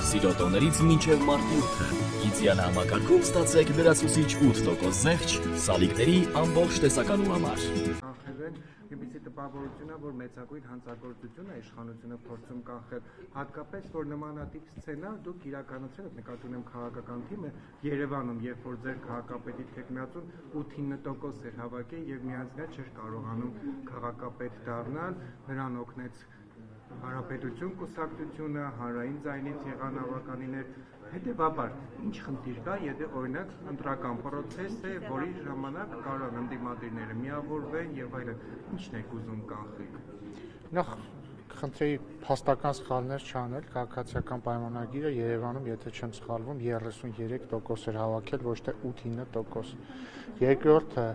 Սիրոտոներից մինչև մարտի 8-ը։ Գիծյան համակարգում ստացեք լրացուցիչ 8% զեղչ սալիկների ամբողջ տեսականու համար։ Ինչպիսի տպավորություն է, որ մեծագույն հանցագործություն է իշխանությունը փորձում կանխել, հատկապես որ նմանատիպ սցենար դուք իրականացրել եք, նկատի ունեմ քաղաքական թիմը Երևանում, երբ որ ձեր քաղաքապետի թեկնածուն 8-9% էր հավաքել եւ միանձնյալ չէր կարողանում քաղաքապետ դառնալ, նրան օգնեց Հանրապետություն կուսակցությունը, հանրային ձայնից եղան ավականիներ, հետևաբար ինչ խնդիր կա, եթե օրինակ ընտրական պրոցես է, որի ժամանակ կարող ընդդիմադիրները միավորվեն եւ այլն, ինչն եք ուզում կանխել։ Նախ խնդրեի փաստական սխալներ չանել, քաղաքացիական պայմանագիրը Երևանում, եթե չեմ սխալվում, 33% էր հավաքել, ոչ թե 8-9%։ Երկրորդը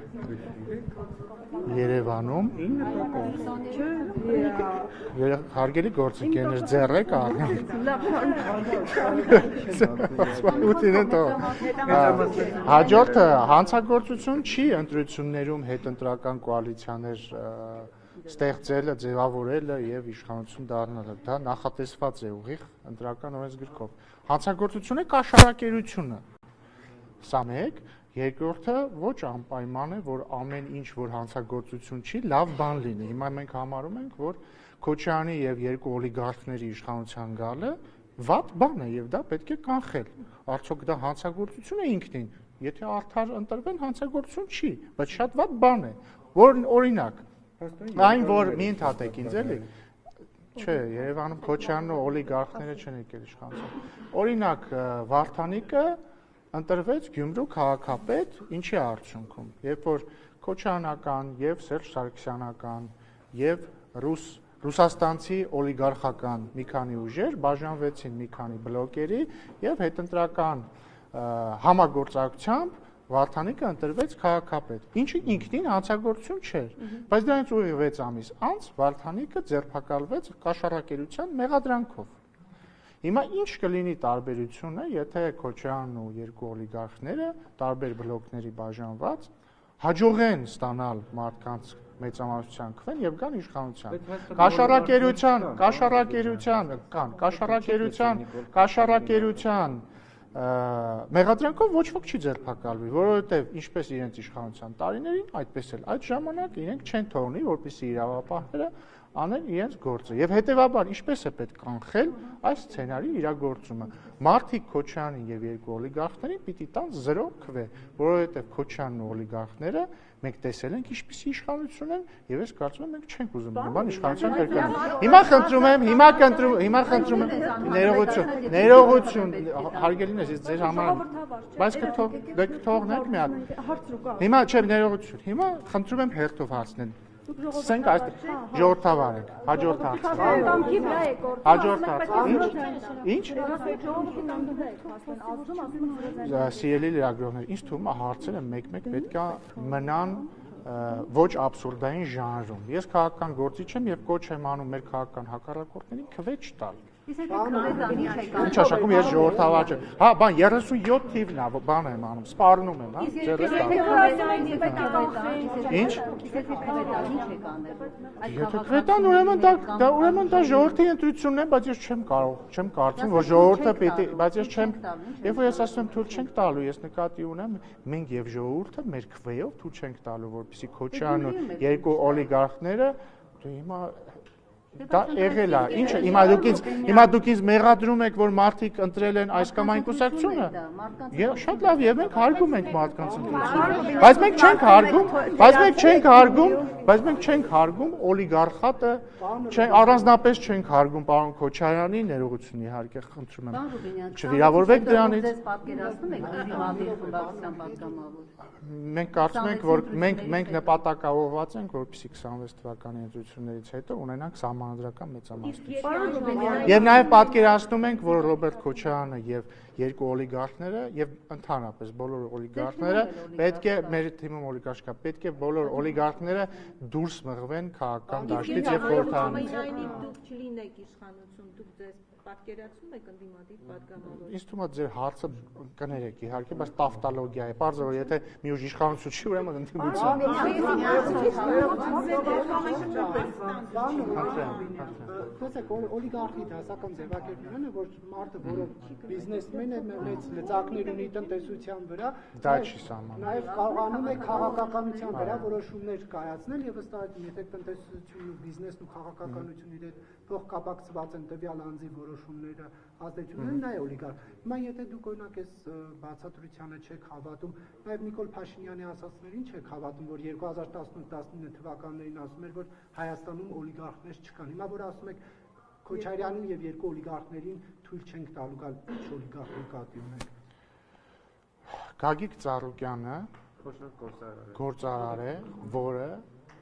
Երևանում 9%։ Հարգելի գործընկերներ, ձեռ եք առնում։ 8-9%։ Հաջորդը հանցագործություն չի ընտրություններում հետընտրական կոալիցիաներ ստեղծելը, ձևավորելը եւ իշխանություն դառնալը, դա նախատեսված է ուղիղ ընտրական օրենսգրքով։ Հանցագործությունը կաշառակերությունը։ Սա մեկ, երկրորդը ոչ անպայման է, որ ամեն ինչ, որ հանցագործություն չի, լավ բան լինի։ Հիմա մենք համարում ենք, որ Քոչարյանի եւ երկու օլիգարխների իշխանության գալը վատ բան է եւ դա պետք է կանխել։ Արդյոք դա հանցագործություն է ինքնին։ Եթե արդար ընտրվեն, հանցագործություն չի, բայց շատ վատ բան է։ Որ օրինակ Այն որ մի ընդհատեք ինձ էլի, չէ, Երևանում Քոչարյանն ու օլիգարխները չեն եկել իշխանության։ Օրինակ Վարդանիկը ընտրվեց Գյումրու քաղաքապետ, ինչի արդյունքում, երբ որ Քոչարյանական եւ Սերժ Սարգսյանական եւ ռուսաստանցի օլիգարխական մի քանի ուժեր բաժանվեցին մի քանի բլոկերի եւ հետընտրական համագործակցությամբ Վարդանիկը ընտրվեց քաղաքապետ, ինչը ինքնին հանցագործություն չէր, բայց դրանից ուղիղ 6 ամիս անց Վարդանիկը ձերբակալվեց կաշառակերության մեղադրանքով։ Հիմա ինչ կլինի տարբերությունը, եթե Քոչարյանն ու երկու օլիգարխները տարբեր բլոկների բաժանված հաջողեն ստանալ մարդկանց մեծամասնության քվեն եւ գան կաշառակերության մեղադրանքով ոչ ոք չի ձերբակալվի, որովհետև ինչպես իրենց իշխանության տարիներին, այդպես էլ այդ ժամանակ իրենք չեն թողնի, որպեսզի իրավապահները անեն իրենց գործը։ Եվ հետևաբար ինչպես է պետք կանխել այս սցենարի իրագործումը։ Մարդիկ Քոչարյանին եւ երկու օլիգարխներին պիտի տան 0 քվե, որովհետև Քոչարյանն ու օլիգարխները մենք տեսել ենք ինչպիսի իշխանություն են եւ ես կարծում եմ մենք չենք ուզում նման իշխանության կրկնել։ Հիմա խնդրում եմ ներողություն, հարգելինս ես ձեր համար, բայց կթողնեք մի հատ։ Հիմա չէ ներողություն, հիմա խնդրում եմ հերթով հարցնել։ Սենք այս ժողովրդավար եք, հաջորդ Ինչ։ Սիրելի լրագրողներ, ինձ թվում է հարցերը մեկ-մեկ պետք է մնան ոչ աբսուրդային ժանրում։ Ես քաղաքական գործիչ եմ եւ կոչ եմ անում մեր քաղաքական հակառակորդներին քվե չտալ։ Ինչ աշխատում ես ժողովրդավար չեմ։ Հա, բան 37 թիվն է, բան եմ անում, սպառնում եմ, հա, ձեռը Ինչ։ Եթե քվետան ուրեմն դա ժողովրդի ընտրությունն է, բայց ես չեմ կարծում, որ ժողովուրդը պիտի, բայց ես չեմ, երբ որ ես ասում եմ թույլ չենք տալու, ես նկատի ունեմ մենք եւ ժողովուրդը մեր քվեով թույլ չենք տալու, որպեսզի Քոչարյանն ու երկու օլիգարխները հիմա դա եղել է, ինչը հիմա դուք ինձ մեղադրում եք, որ մարդիկ ընտրել են այս կամ այն կուսակցությունը։ Շատ լավ, եւ մենք հարգում ենք մարդկանց ընտրությունը։ Բայց մենք չենք հարգում օլիգարխատը, առանձնապես չենք հարգում պարոն Քոչարյանի ներողություն իհարկե խնդրում եմ։ Չվիրավորվեք դրանից։ Մենք կարծում ենք, որ մենք նպատակաուղղված ենք, որպեսզի 26 թվականի ընտրություններից հետո ունենանք սահմանադրական մեծամասնություն։ Եվ նաև պատկերացնում ենք, որ Ռոբերտ Քոչարյանը եւ երկու օլիգարխները եւ ընդհանրապես բոլոր օլիգարխները պետք է մեր թիմում օլիգարխ կա, պետք է բոլոր օլիգարխները դուրս մղվեն քաղաքական դաշտից եւ խորհրդանիշ։ Դուք չլինեք իշխանություն, դուք ձեզ պատկերացնում եք ընդդիմադիր պատգամավոր։ Ինձ թվում է ձեր հարցը կներեք իհարկե, բայց տավտոլոգիա է։ Պարզը որ եթե մի ուժ իշխանություն չի, ուրեմն Տեսեք, օլիգարխի դասական ձևակերպումն է, որ մարդը, որը բիզնեսմեն է, մեծ լծակներ ունի տնտեսության վրա, դա չի սահմանում։ նաև կարողանում է քաղաքականության վրա որոշումներ կայացնել եւ ըստ այդ եթե տնտեսությունն ու բիզնեսն ու քաղաքականությունն իրար փոխկապակցված են տվյալ անձի որոշումները ազդեցություն ունեն, նա է օլիգարխ։ Հիմա եթե դուք օրինակ այս բացատրությանը չեք հավատում, նաև Նիկոլ Փաշինյանի ասածներին չեք հավատում, որ 2018-19 թվականներին ասում էր, որ Հայաստանում օլիգարխներ չկան։ Հիմա որ ասում եք Քոչարյանին եւ երկու օլիգարխներին թույլ չենք տալու գալ, ինչ օլիգարխ նկատի ունենք։ Գագիկ Ծառուկյանը գործարար է, որը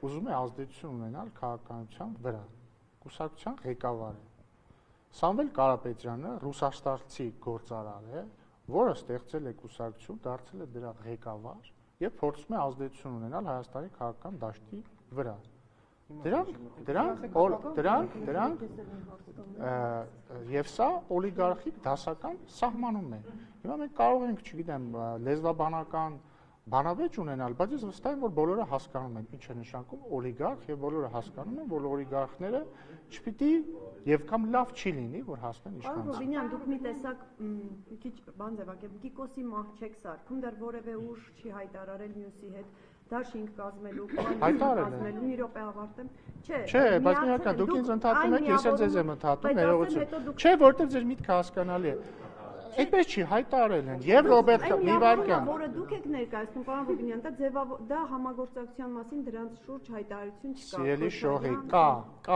ուզում է ազդեցություն ունենալ քաղաքականության վրա։ Կուսակցության ղեկավար է։ Սամվել Կարապետյանը ռուսաստանցի գործարար է, որը ստեղծել է կուսակցություն, դարձել է դրա ղեկավար եւ փորձում է ազդեցություն ունենալ Հայաստանի քաղաքական դաշտի վրա։ Դրանք եւ սա օլիգարխիկ դասական սահմանում է։ Հիմա մենք կարող ենք, չգիտեմ, լեզվաբանական բանավեճ ունենալ, բայց ես վստահ եմ, որ բոլորը հասկանում են ինչ է նշանակում օլիգարխ եւ բոլորը հասկանում են, որ օլիգարխները չպիտի եւ կամ լավ չի լինի, որ հասնեն իշխանության։ Պարոն Ռուբինյան, դուք մի տեսակ մի քիչ բան ձևակերպ, Գիկոսի մահ չեք սարքում, դեռ որևէ ուժ չի հայտարարել մյուսի հետ դաշինք կազմելու, կազմելու, մի րոպե ավարտեմ։ Չէ, բայց միական դուք ինձ ընդհատում եք, ես էլ ձեզ եմ ընդհատում, ներողություն։ Չէ, որտեղ ձեր միտքը հասկանալի է։ Այդպես չի հայտարարել են եւ Ռոբերտ Նիվարկյան, որը դուք եք ներկայացնում, պարոն Ռուբինյան, դա համագործակցության մասին դրանց շուրջ հայտարարություն չկա։ Սիրելի շոհի, կա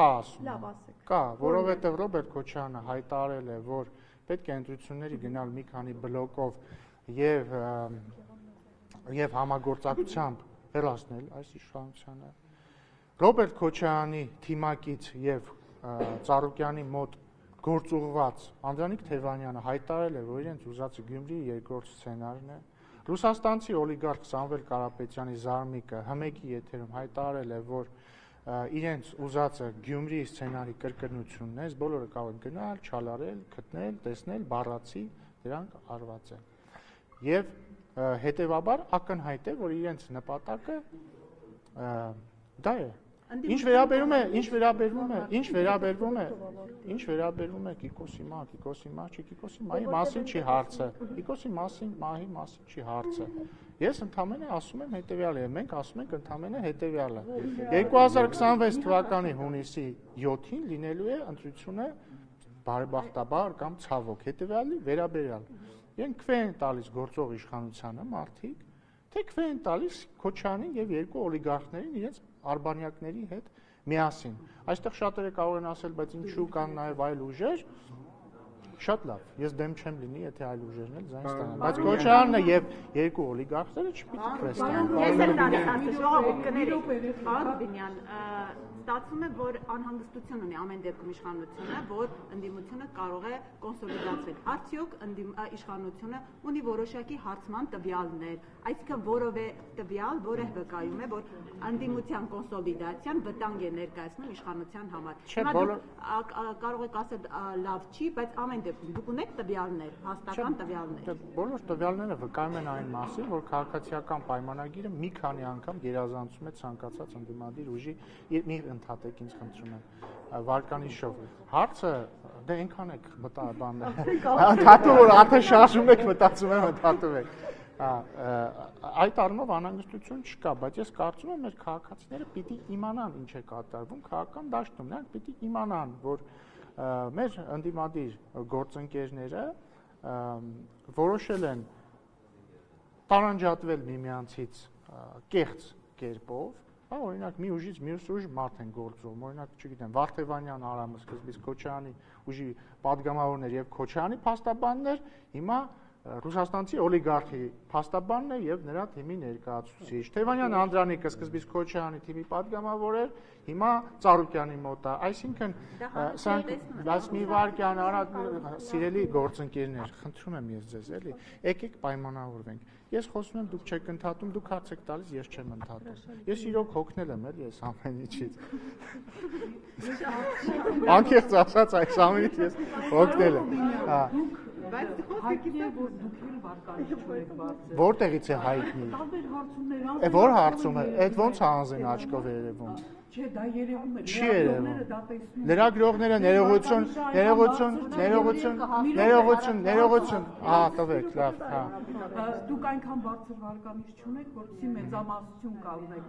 ասում։ Լավ, ասեք։ Կա, որովհետեւ Ռոբերտ Քոչարյանը հայտարարել է, որ պետք է ընտրությունների գնալ մի քանի բլոկով եւ համագործակցությամբ վերացնել այս իշխանությանը։ Ռոբերտ Քոչարյանի թիմակից եւ Ծառուկյանի մոտ գործուղված Անդրանիկ Թևանյանը հայտարարել է, որ իրենց ուզածը Գյումրիի երկրորդ սցենարն է։ Ռուսաստանցի օլիգարխ Սամվել Կարապետյանի զարմիկը հմեկի եթերում հայտարարել է, որ իրենց ուզածը Գյումրիի սցենարի կրկնությունն է, բոլորը կարող են գնալ, չալարել, գտնել, տեսնել, բառացի, դրանք արված են։ Եվ հետևաբար ակնհայտ է, որ իրենց նպատակը դա է։ Ինչ վերաբերում է Կիկոսի մահի մասին չի հարցը։ Կիկոսի մահի մասին չի հարցը։ Ես ընդամենը ասում եմ հետևյալը, մենք ասում ենք ընդամենը հետևյալը։ 2026 թվականի հունիսի 7-ին լինելու է ընտրությունը բարեբախտաբար կամ ցավոք հետևյալի վերաբերյալ։ Իրենք քվե են տալիս գործող իշխանությանը մարդիկ, թե քվե են տալիս Քոչարյանին եւ երկու օլիգարխներին իրենց արբանյակների հետ միասին։ Այստեղ շատերը կարող են ասել, բայց ինչու կան նաև այլ ուժեր։ Շատ լավ, ես դեմ չեմ լինի, եթե այլ ուժերն էլ ձայն ստանան։ Բայց Քոչարյանը եւ երկու օլիգարխները չպիտի քվե Պարոն ստացվում է, որ անհանգստություն ունի ամեն դեպքում իշխանությունը, որ ընդդիմությունը կարող է կոնսոլիդացվել։ Արդյոք իշխանությունը ունի որոշակի հարցման տվյալներ, այսինքն որևէ տվյալ, որը վկայում է, որ ընդդիմության կոնսոլիդացիան վտանգ է ներկայացնում իշխանության համար։ Կարող եք ասել լավ չի, բայց ամեն դեպքում դուք ունեք տվյալներ, հաստատական տվյալներ։ Բոլոր տվյալները վկայում են այն մասին, որ քաղաքացիական պայմանագիրը մի քանի անգամ գերազանցում է ցանկացած ընդդիմադիր ուժի մի ընդհատեք ինձ խնդրում եմ վարկանիշով հարցը դե այնքան եք ընդհատում որ աթը շարժում եք մտածում եմ ընդհատում եք այդ առումով անհանգստություն չկա բայց ես կարծում եմ մեր քաղաքացիները պիտի իմանան ինչ է կատարվում քաղաքական դաշտում նրանք պիտի իմանան որ մեր ընդդիմադիր գործընկերները որոշել են տարանջատվել միմյանցից կեղծ կերպով օրինակ մի ուժից մյուս ուժ մարդ են գործում, օրինակ, չգիտեմ, Վարդևանյան Արամը սկզբից Քոչարյանի ուժի падգամավորներ եւ Քոչարյանի փաստաբաններ, հիմա Ռուսաստանցի օլիգարխի փաստաբանն է եւ նրա թիմի ներկայացուցիչ։ Թևանյան Անդրանիկը սկզբից Քոչարյանի թիմի падգամավոր էր, հիմա Ծառուկյանի մոտ է։ Այսինքն բայց մի վարքյան արա սիրելի գործընկերներ, խնդրում եմ ես ձեզ, էլի, եկեք պայմանավորվենք։ Ես խոսում եմ, դուք չեք ընդհատում, դուք հարց եք տալիս, ես չեմ ընդհատում։ Ես իրոք հոգնել եմ, էլի, այս ամեն ինչից։ Անկեղծ ասած, այս ամենից ես հոգնել եմ։ Հա։ Բայց հայտնի է, որ դուք էլ վարկանիշ չեք բարձր։ Որտեղից է հայտնի։ Տարբեր հարցումներ Է որ հարցում է, այդ ոնց է անձին աչքով երևում։ Չէ, դա երևում է։ Չի երևում։ Լրագրողները ներողություն, ահա տվեք, լավ, հա։ Դուք այնքան բարձր վարկանիշ չունեք, որպեսզի մեծամասնություն կազմեք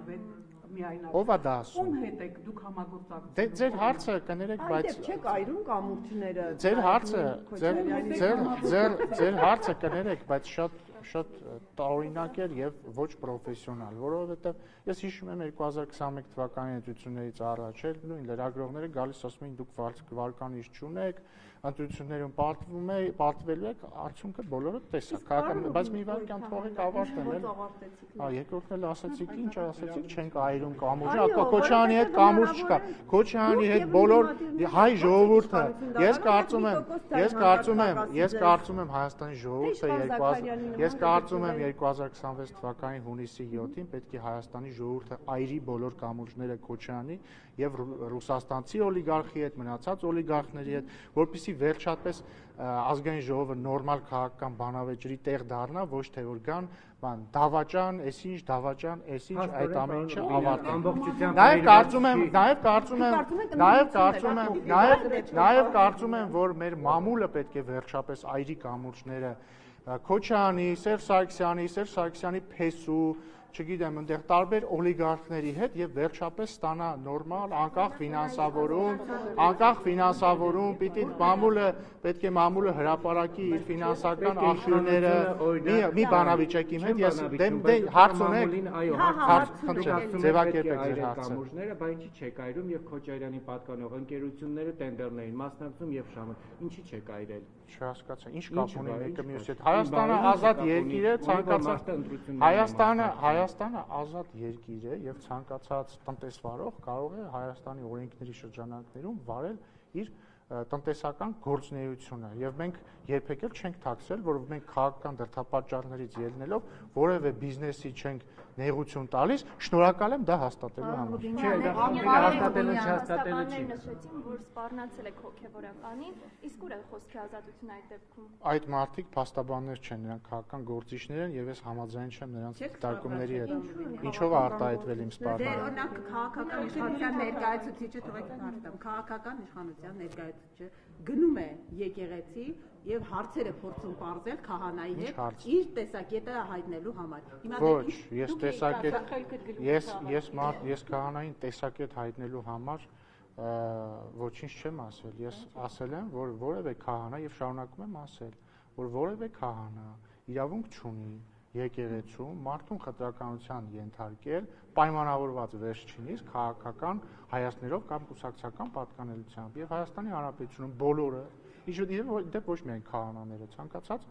միայնակ։ Ո՞վ է դա ասում։ Ում հետ եք դուք համագործակցում։ Դե ձեր հարցը կներեք, բայց չեք այրում կամուրջները։ Ձեր հարցը կներեք, բայց շատ տարօրինակ էր եւ ոչ պրոֆեսիոնալ, որովհետեւ ես հիշում եմ 2021 թվականի ընտրություններից առաջ էլ նույն լրագրողները գալիս ասում էին դուք վարկանիշ չունեք, ընտրություններում պարտվելու եք, արդյունքը բոլորը տեսակ, բայց մի վարքյան թողեք ավարտեն էլ։ Հա, երկրորդն էլ ասացիք, ինչ ասացիք, չենք այրում կամուրջը, Քոչարյանի հետ կամուրջ չկա։ Քոչարյանի հետ բոլոր հայ ժողովուրդը, ես կարծում եմ Հայաստանի ժողովուրդը կարծում եմ 2026 թվականի հունիսի 7-ին պետք է Հայաստանի ժողովուրդը այրի բոլոր կամուրջները Քոչարյանի եւ ռուսաստանցի օլիգարխի հետ, մնացած օլիգարխների հետ, որպեսզի վերջապես ազգային ժողովը նորմալ քաղաքական բանավեճերի տեղ դառնա, ոչ թե որ գան դավաճան, այսինչ այդ ամեն ինչը ավարտեն։ Նաեւ կարծում եմ, որ մեր մամուլը պետք է վերջապես այրի կամուրջները Քոչարյանի, Սերժ Սարգսյանի փեսու, չգիտեմ, այնտեղ տարբեր օլիգարխների հետ եւ վերջապես ստանա նորմալ, անկախ ֆինանսավորում, պիտի մամուլը հրապարակի իր ֆինանսական աղբյուրները, մի բանավիճակի հետ ես հարց ունեք, ձևակերպեք ձեր հարցը։ Բա ինչի չեք այրում եւ Քոչարյանի պատկանող ընկերությունները տենդերներին մասնակցում եւ շահում, ինչի չեք այրել։ Չհասկացա, ինչ կապ ունի մեկը մյուսի հետ։ Հայաստանը ազատ երկիր է, ցանկացած Հայաստանը ազատ երկիր է եւ ցանկացած տնտեսվարող կարող է Հայաստանի օրենքների շրջանակներում վարել իր տնտեսական գործունեությունը եւ մենք երբեք էլ չենք թաքցել, որ մենք քաղաքական դրդապատճառներից ելնելով որևէ բիզնեսի չենք նեղություն տալիս, շնորհակալ եմ դա հաստատելու համար։ Չէ, դա հաստատելու չի։ Նշեցին, որ սպառնացել եք հոգեվորականին, իսկ ուր է խոսքի ազատությունը այդ դեպքում։ Այդ մարդիկ փաստաբաններ չեն, նրանք քաղաքական գործիչներ են եւ ես համաձայն չեմ նրանց դիտարկումների հետ։ Ինչով է արտահայտվել իմ սպառնալը։ Օրինակ քաղաքական իշխանության ներկայացուցիչը թողեք հարցամ, քաղաքական իշխանության ներկայացուցիչը գնում է եկեղեցի եւ հարցերը փորձում բարձել քահանայի հետ իր տեսակետը հայտնելու համար։ Ոչ, ես քահանային տեսակետ հայտնելու համար ոչինչ չեմ ասել։ Ես ասել եմ, որ որևէ քահանա եւ շարունակում եմ ասել, որ որևէ քահանա իրավունք չունի եկեղեցում մարդուն խտրականության ենթարկել պայմանավորված վերջինիս քաղաքական հայացքներով կամ կուսակցական պատկանելությամբ եւ Հայաստանի Հանրապետությունում բոլորը դեպ ոչ միայն քահանաները ցանկացած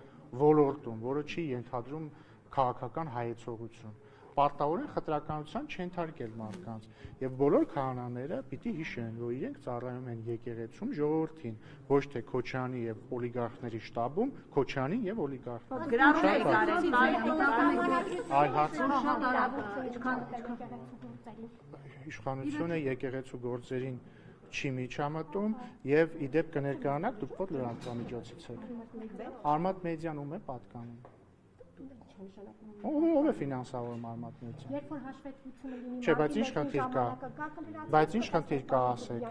ոլորտում, որը չի ենթադրում քաղաքական հայեցողություն պարտավորեն խտրականության չենթարկել մարդկանց եւ բոլոր քահանաները պիտի հիշեն, որ իրենք ծառայում են եկեղեցում ժողովրդին, ոչ թե Քոչարյանի եւ օլիգարխների շտաբում, Քոչարյանին եւ օլիգարխներին։ Գրառում եք արել, այլ հարց։ Իշխանությունը եկեղեցու գործերին չի միջամտում եւ իդեպ կներկայանաք դուք ո՞ր լրատվամիջոցից եք։ Արմատ մեդիան ում է պատկանում։ Ով է ֆինանսավորում Արմատ մեդիան։ Երբ որ հաշվետվությունը լինի, չէ, բայց ինչ խնդիր կա։ Բայց ինչ խնդիր կա ասեք։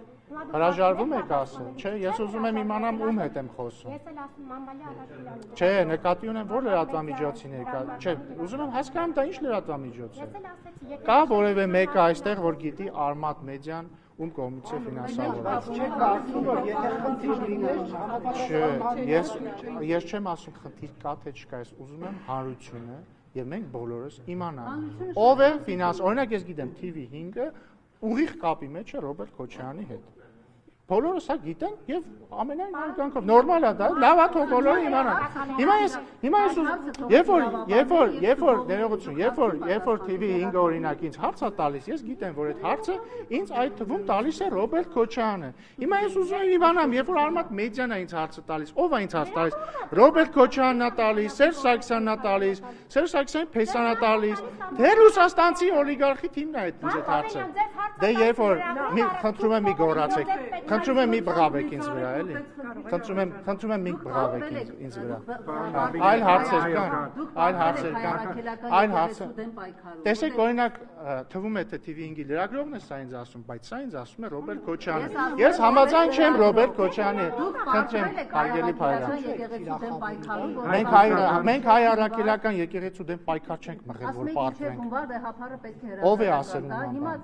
Հրաժարվում եք ասել։ Չէ, ես ուզում եմ իմանամ ում հետ եմ խոսում։ Ես էլ ասում Մամալի Արաքելյանի։ Չէ, նկատի ունեմ որ լրատվամիջոցի ներկա։ Չէ, ուզում եմ հասկանամ դա ինչ լրատվամիջոց է։ Ես էլ ասեցի, Կա որևէ մեկը այստեղ որ գիտի Արմատ մեդիան ում կողմից է ֆինանսավորված։ Չեք կարծում, որ եթե խնդիր լիներ, ես չեմ ասում խնդիր կա թե չկա, ես ուզում եմ հանրությունը եւ մենք բոլորս իմանանք ով է ֆինանս, օրինակ ես գիտեմ TV5-ը ուղիղ կապի մեջ է Ռոբերտ Քոչարյանի հետ։ Բոլորը սա գիտեն եւ ամենայն արգանքով նորմալ է դա, լավ է թող բոլորը իմանան։ Հիմա ես երբ որ ներողություն, երբ որ TV 5 օրինակ ինձ հարց է տալիս, ես գիտեմ, որ այդ հարցը ինձ այդ թվում տալիս է Ռոբերտ Քոչարյանը։ Հիմա ես ուզում եմ իմանամ, երբ որ Արմատ Մեդիան է ինձ հարցը տալիս, ով է ինձ հարց տալիս։ Ռոբերտ Քոչարյանն է տալիս, Սերժ Սարգսյանն է տալիս, Սերժ Սարգսյանը փեսան է տալիս։ Դե Ռուսաստանցի օլիգարխի թիմն է այդ ինձ այդ հարցը։ Դե երբ որ խնդրում եմ մի գոռացեք, խնդրում եմ մի բղավեք ինձ վրա, էլի։ Խնդրում եմ մի բղավեք ինձ վրա։ Այլ հարցեր կան։ Տեսեք, օրինակ, թվում է թե TV5-ի լրագրողն է սա ինձ ասում, բայց սա ինձ ասում է Ռոբերտ Քոչարյանը։ Ես համաձայն չեմ Ռոբերտ Քոչարյանի։ Խնդրեմ, հարգելի Փայլյան։ Մենք հայ առաքելական եկեղեցու դեմ պայքար չենք մղել, որ պարտվենք։ Ով է ասել նման բան։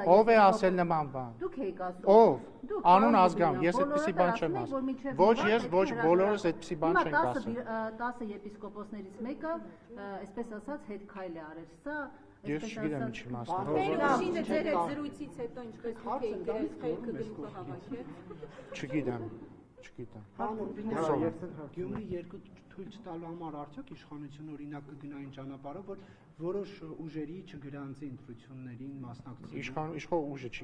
Ով է ասել նման բան։ Դուք եք ասում։ Ով։ Անուն ազգամ, ես այդպիսի բան չեմ ասում։ Ոչ ես, ոչ բոլորս այդպիսի բան չենք ասում։ 10 եպիսկոպոսներից մեկը, այսպես ասած, հետ քայլ է արել։ Սա ես չգիտեմ ինչի մասն է։ Շինը ձեր այդ զրույցից հետո ինչպես դուք եք գրել խելքը գլուխը հավաքել։ Չգիտեմ։ Գյումրի երկու թույլ չտալու համար արդյոք իշխանությունը օրինակ կգնային ճանապարհով, որ որոշ ուժերի չգրանցի ընտրություններին մասնակցի։ Իշխող ուժը չի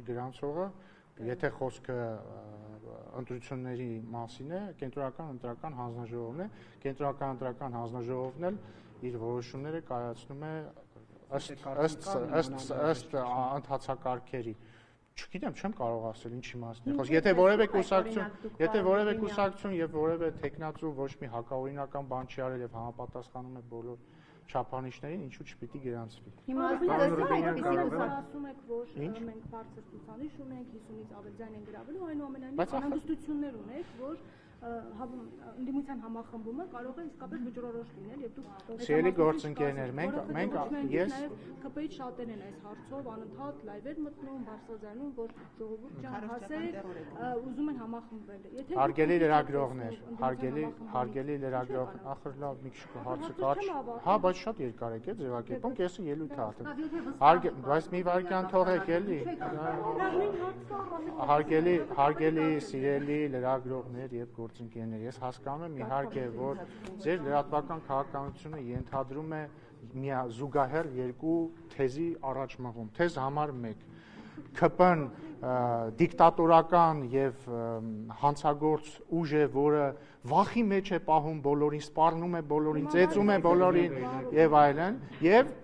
գրանցողը, եթե խոսքը ընտրությունների մասին է, կենտրոնական ընտրական հանձնաժողովն է, կենտրոնական ընտրական հանձնաժողովն էլ իր որոշումները կայացնում է ըստ ընթացակարգերի։ Չգիտեմ, չեմ կարող ասել ինչի մասն է խոսքը։ Եթե որևէ կուսակցություն եւ որևէ տեխնացու ոչ մի հակաօրինական բան չի արել եւ համապատասխանում է բոլոր չափանիշներին, ինչու չպիտի գրանցվի։ Հիմա ասում եք, որ մենք բարձր ցուցանիշ ունենք, 50-ից ավել ձայն են գրավելու, այնուամենայնիվ անհանգստություններ ունեք, որ ընդդիմության համախմբումը կարող է իսկապես վճռորոշ լինել եւ դուք Սիրելի գործընկերներ, մենք ես ԿՊ-ից շատերն են այս հարցով անընդհատ լայվեր մտնում, բարձրաձայնում, որ ժողովուրդ ջան հասեք, ուզում են համախմբվել։ Եթե հարգելի լրագրողներ, հարգելի լրագրող, ախր լավ մի քիչ հարցը կարճ։ Հա, բայց շատ երկար եք ձևակերպում, կեսը ելույթ է արդեն։ Բայց մի վայրկյան թողեք էլի։ Հարգելի սիրելի լրագրողներ եւ գործընկերներ, ես հասկանում եմ իհարկե, որ ձեր լրատվական քաղաքականությունը ենթադրում է զուգահեռ երկու թեզի առաջ մղում։ Թեզ համար 1. ԿՊ-ն դիկտատորական եւ հանցագործ ուժ է, որը վախի մեջ է պահում բոլորին, սպառնում է բոլորին, ծեծում է բոլորին եւ այլն, եւ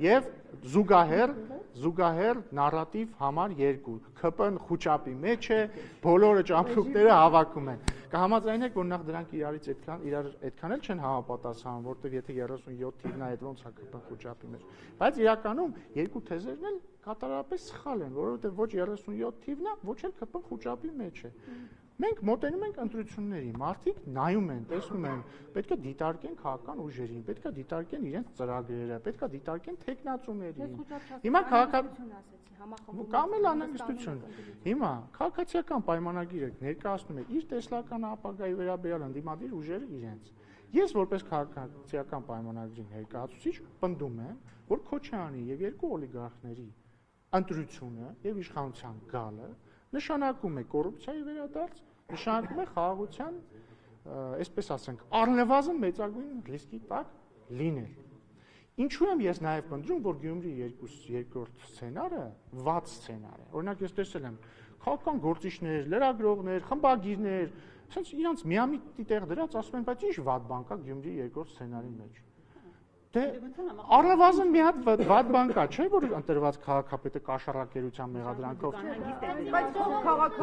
զուգահեռ նարատիվ համար 2. ԿՊ-ն խոճապի մեջ է, բոլորը ճամփրուկները հավաքում են։ Կհամաձայնեք, որ նախ դրանք իրար այդքան էլ չեն համապատասխանում, որտեղ եթե 37 թիվն է, այդ ոնց է ԿՊ-ն խոճապի մեջ։ Բայց իրականում երկու թեզերն էլ կատարապես սխալ են, որովհետեւ ոչ 37 թիվն է, ոչ էլ ԿՊ-ն խոճապի մեջ է։ Մենք մոտենում ենք ընտրությունների, մարդիկ նայում են, տեսնում են, պետք է դիտարկեն քաղաքական ուժերին, պետք է դիտարկեն իրենց ծրագրերը, պետք է դիտարկեն տեխնացուներին։ Հիմա կամ էլ անհանգստություն։ Հիմա քաղաքացիական պայմանագիրը ներկայացնում է իր տեսլական ապագայի վերաբերյալ ընդդիմադիր ուժերը իրենց։ Ես որպես քաղաքացիական պայմանագրի ներկայացուցիչ պնդում եմ, որ Քոչարյանի եւ երկու օլիգարխների ընտրությունը եւ իշխանության գալը նշանակում է կոռուպցիայի վերադարձ, նշանակում է խաղաղության, այսպես ասենք, առնվազն մեծագույն ռիսկի տակ լինել։ Ինչու եմ ես նաև պնդում, որ Գյումրի երկրորդ սցենարը վատ սցենար է։ Օրինակ ես տեսել եմ քաղաքական գործիչներ, լրագրողներ, խմբագիրներ, ասենց իրանց միամիտ տեղ դրած ասում են, բայց ինչ վատ բան կա Գյումրի երկրորդ սցենարի մեջ։ Դե առնվազն մի հատ վատ բան կա, չէ՞ որ ընտրված քաղաքապետը կաշառակերության մեղադրանքով։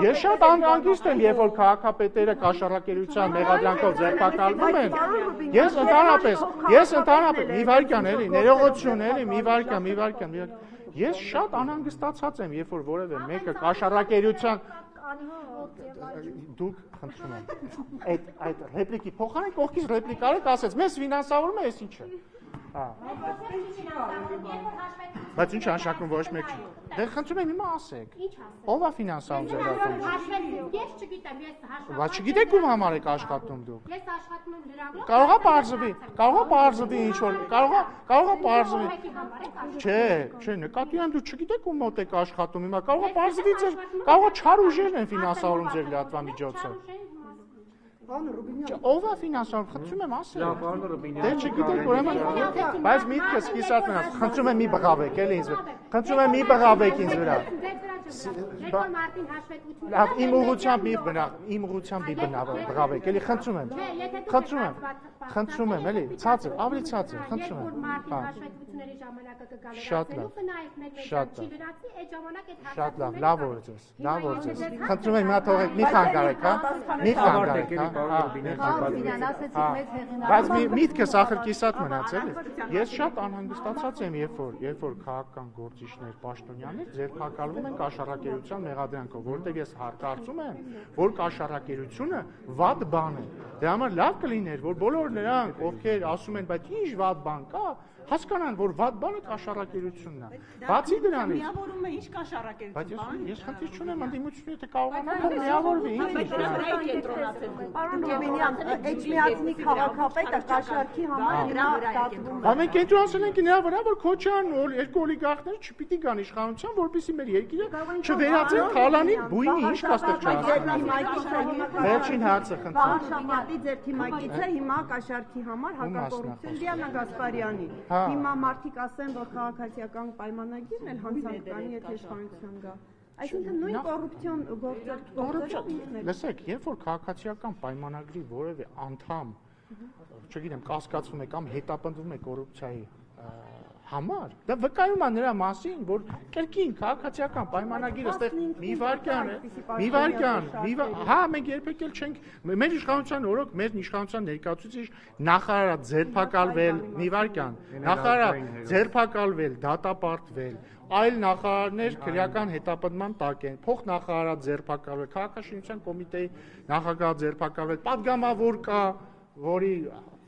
Ես շատ անգիստ եմ, երբ որ քաղաքապետերը կաշառակերության մեղադրանքով ձերբակալվում են։ Ես ընդհանրապես մի վայրկյան էլի, ներողություն էլի, մի վայրկյան։ Ես շատ անհանգստացած եմ, երբ որ որևէ մեկը կաշառակերության դուք խնդրում եմ այդ ռեպլիկի փոխարեն կողքից ռեպլիկ արեք, ասեց, մեզ ֆինանսավորում է, էս ինչ է։ Բայց ինչ հաշակում ոչ մեկ չի։ Դե խնդրում եմ հիմա ասեք։ Ո՞վ է ֆինանսավորում ձեր աշխատանքը։ Ես չգիտեմ, ես հաշվարկում։ Բայց չգիտեք ում համար եք աշխատում դուք։ Ես աշխատում եմ լրագրող։ Կարողա բարձվի ինչ որ, կարողա բարձվի։ Չէ, նկատի ունեմ դու չգիտեք ում մոտ եք աշխատում, հիմա կարողա բարձվի ձեր, կարողա չար ուժերն են ֆինանսավորում ձեր լրատվամիջոցը։ Ով է ֆինանսավորում, խնդրում եմ ասել։ Դե չգիտեք, ուրեմն, բայց միտքս կիսատ մնաց, խնդրում եմ մի բղավեք, էլի ինձ վրա։ Խնդրում եմ մի բղավեք ինձ վրա։ Լավ, իմ ուղղությամբ մի բղավեք, էլի խնդրում եմ, էլի, ցածր, ավելի ցածր, խնդրում եմ։ Շատ լավ, լավ որ ձեզ, խնդրում եմ մի հատ թողեք, մի խանգարեք, Բայց միտքս ախր կիսատ մնաց էլի։ Ես շատ անհանգստացած եմ, երբ որ քաղաքական գործիչներ, պաշտոնյաներ ձերբակալվում են կաշառակերության մեղադրանքով, որովհետև ես կարծում եմ, որ կաշառակերությունը վատ բան է։ Դրա համար լավ կլիներ, որ բոլոր նրանք, ովքեր ասում են, բայց ինչ վատ բան կա, հասկանան, որ վատ բանը կաշառակերությունն է։ Բացի դրանից, միավորում է ինչ կաշառակերություն։ Բայց ես խնդիր չունեմ ընդդիմությունը, թե կարողանա միավորվի։ Պարոն Ռուբինյան, Էջմիածնի քաղաքապետը կաշառքի համար նրա դատվում է։ Մենք կենտրոնացել ենք նրա վրա, որ Քոչարյանն ու երկու օլիգարխները չպիտի գան իշխանության, որպեսզի մեր երկիրը չվերածեն թալանի բույնի, ինչ կա ստեղծած։ Վերջին հարցը խնդրում։ Վահաշապատի ձեր թիմակիցը հիմա կաշառքի համար հակակոռուպցիոն Դիանա Գասպարյանի։ Հիմա մարդիկ ասեն, որ քաղաքացիական պայմանագիրն էլ հանցանք կանի, եթե իշխանության գա։ Այսինքն նույն կոռուպցիոն գործերը։ Լսեք, երբ որ քաղաքացիական պայմանագրի որևէ անդամ, չգիտեմ, կասկածվում է կամ հետապնդվում է կոռուպցիայի համար, դա վկայում է նրա մասին, որ կրկին քաղաքացիական պայմանագիրը այստեղ մի վարքյան, հա, մենք երբեք էլ չենք, մեր իշխանության օրոք, մեր իշխանության ներկայացուցիչ նախարարը ձերբակալվել, մի վարքյան, նախարարը ձերբակալվել, դատապարտվել, այլ նախարարներ քրեական հետապնդման տակ են, փոխնախարարը ձերբակալվել, քաղաքաշինության կոմիտեի նախագահը ձերբակալվել, падգամավոր կա, որի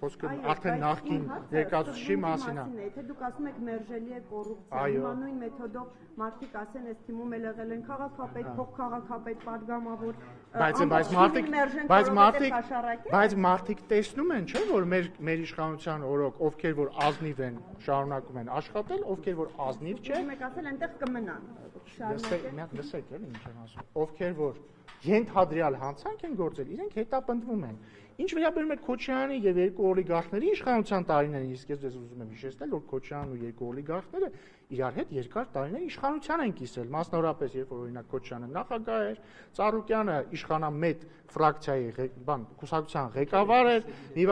խոսքը արդեն նախկին ներկայացուցիչի մասին է։ Եթե դուք ասում եք մերժելի է կոռուպցիա, հիմա նույն մեթոդով մարդիկ ասեն, այս թիմում էլ եղել են քաղաքապետ, փոխքաղաքապետ, падգամավոր, բայց մարդիկ տեսնում են, չէ՞, որ մեր իշխանության օրոք, ովքեր որ ազնիվ են, շարունակում են աշխատել, ովքեր որ ազնիվ չեն, մեկ ասել այնտեղ կմնան։ Լսեք, էլի ինչ եմ ասում, ովքեր որ ենթադրյալ հանցանք են գործել, իրենք հետապնդվում են։ Ինչ վերաբերում է Քոչարյանի եւ երկու օլիգարխների իշխանության տարիներին, իսկ ես ուզում եմ հիշեցնել, որ Քոչարյանն ու երկու օլիգարխները իրար հետ երկար տարիներ իշխանության են կիսել, մասնավորապես երբ որ օրինակ Քոչարյանը նախագահ էր, Ծառուկյանը իշխանամետ ֆրակցիայի կուսակցության ղեկավար էր, մի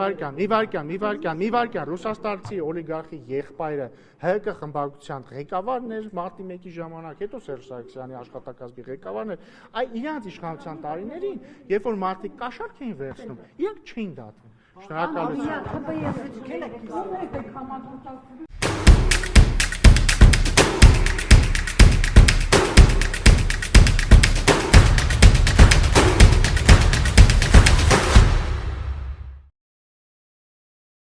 վարքյան ռուսաստանցի օլիգարխի եղբայրը ՀԿ խմբակցության ղեկավարն էր մարտի 1-ի ժամանակ, հետո Սերժ Սարգսյանի աշխատակազմի ղեկավարն էր, այ իրանց իշխանության տարիներին, երբ որ մարդիկ կաշառք էին վերցնում, իրանք չէին դատվում։ Շնորհակալություն։